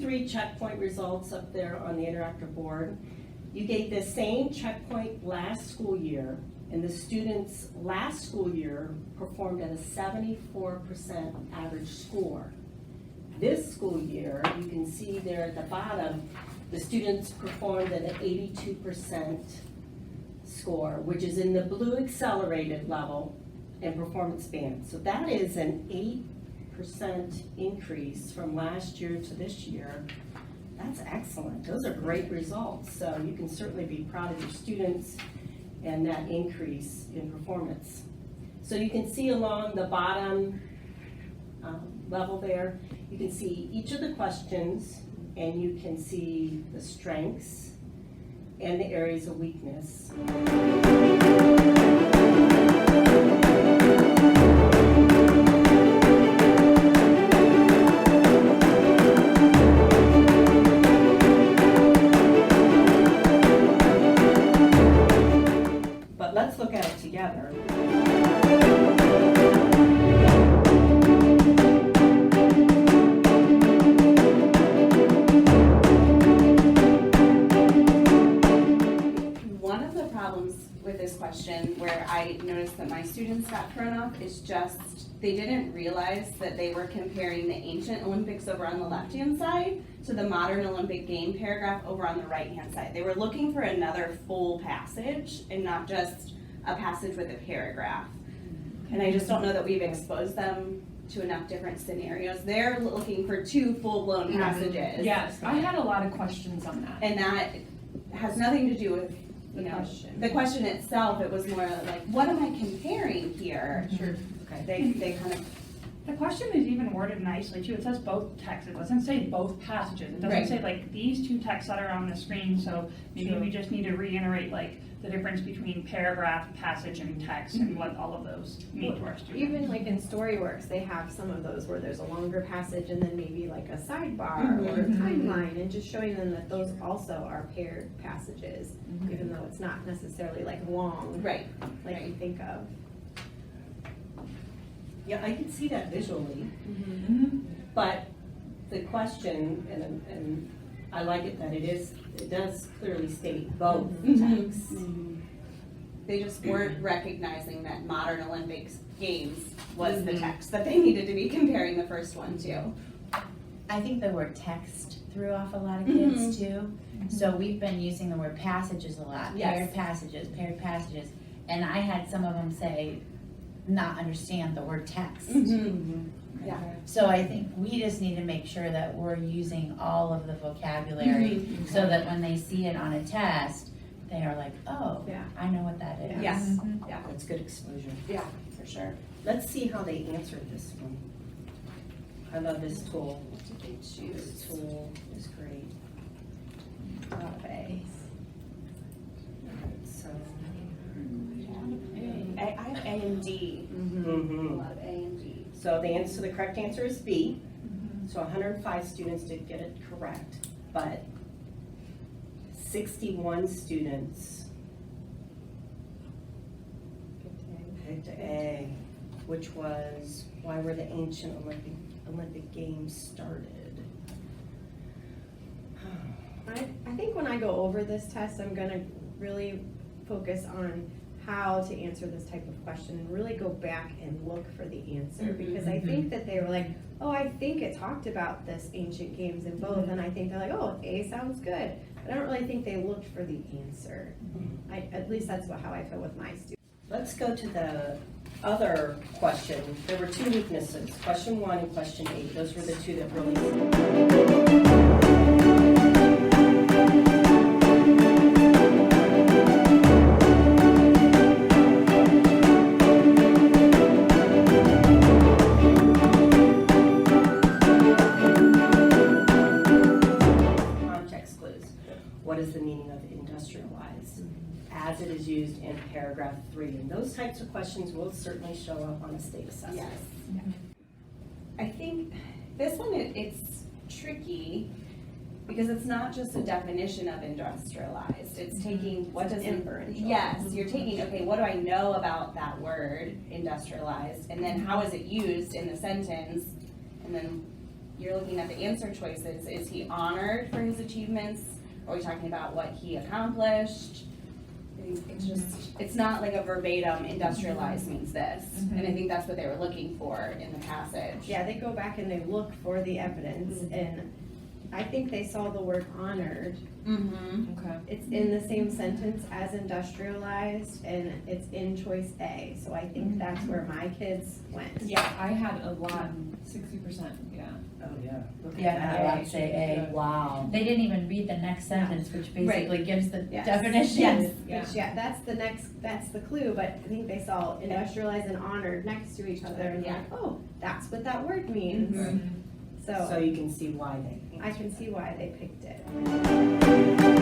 3 checkpoint results up there on the interactive board. You gave the same checkpoint last school year, and the students last school year performed at a 74% average score. This school year, you can see there at the bottom, the students performed at an 82% score, which is in the blue accelerated level and performance band. So that is an 8% increase from last year to this year. That's excellent. Those are great results. So you can certainly be proud of your students and that increase in performance. So you can see along the bottom level there, you can see each of the questions, and you can see the strengths and the areas of weakness. But let's look at it together. With this question, where I noticed that my students got thrown off, is just they didn't realize that they were comparing the ancient Olympics over on the left-hand side to the modern Olympic game paragraph over on the right-hand side. They were looking for another full passage and not just a passage with a paragraph. And I just don't know that we've exposed them to enough different scenarios. They're looking for 2 full-blown passages. Yes, I had a lot of questions on that. And that has nothing to do with the question itself. It was more like, what am I comparing here? Sure. Okay. They kind of. The question is even worded nicely too. It says both texts. It doesn't say both passages. It doesn't say like these 2 texts that are on the screen. So maybe we just need to reiterate like the difference between paragraph, passage, and text, and what all of those mean to our students. Even like in Storyworks, they have some of those where there's a longer passage and then maybe like a sidebar or a timeline, and just showing them that those also are paired passages, even though it's not necessarily like long, Right. like you think of. Yeah, I can see that visually, but the question, and I like it that it does clearly state both texts. They just weren't recognizing that modern Olympics games was the text that they needed to be comparing the first one to. I think the word text threw off a lot of kids too. So we've been using the word passages a lot, paired passages. And I had some of them say, not understand the word text. Yeah. So I think we just need to make sure that we're using all of the vocabulary so that when they see it on a test, they are like, oh, I know what that is. Yes. Yeah, that's good exposure. Yeah, for sure. Let's see how they answered this one. I love this tool. This tool is great. Okay. So, I have A and D. A lot of A and D. So the correct answer is B. So 105 students did get it correct, but 61 students picked A, which was why were the ancient Olympic Games started? I think when I go over this test, I'm gonna really focus on how to answer this type of question and really go back and look for the answer, because I think that they were like, oh, I think it talked about this ancient games in both, and I think they're like, oh, A sounds good, but I don't really think they looked for the answer. At least that's how I feel with my students. Let's go to the other question. There were 2 weaknesses, question 1 and question 8. Those were the 2 that really. Context clues. What is the meaning of industrialized as it is used in paragraph 3? And those types of questions will certainly show up on a state assessment. Yes. I think this one, it's tricky because it's not just a definition of industrialized. It's taking what does inferential. Yes, you're taking, okay, what do I know about that word industrialized, and then how is it used in the sentence, and then you're looking at the answer choices, is he honored for his achievements? Are we talking about what he accomplished? I think it's just, it's not like a verbatim industrialized means this, and I think that's what they were looking for in the passage. Yeah, they go back and they look for the evidence, and I think they saw the word honored. Mm-hmm. Okay. It's in the same sentence as industrialized, and it's in choice A, so I think that's where my kids went. Yeah, I had a lot, 60%, yeah. Oh, yeah. Yeah, I would say A, wow. They didn't even read the next sentence, which basically gives the Yes. definition. Yes, Yeah. which, yeah, that's the clue, but I think they saw industrialized and honored next to each other, and Yeah. like, oh, that's what that word means. Mhm. So So, you can see why they. I can see why they picked it.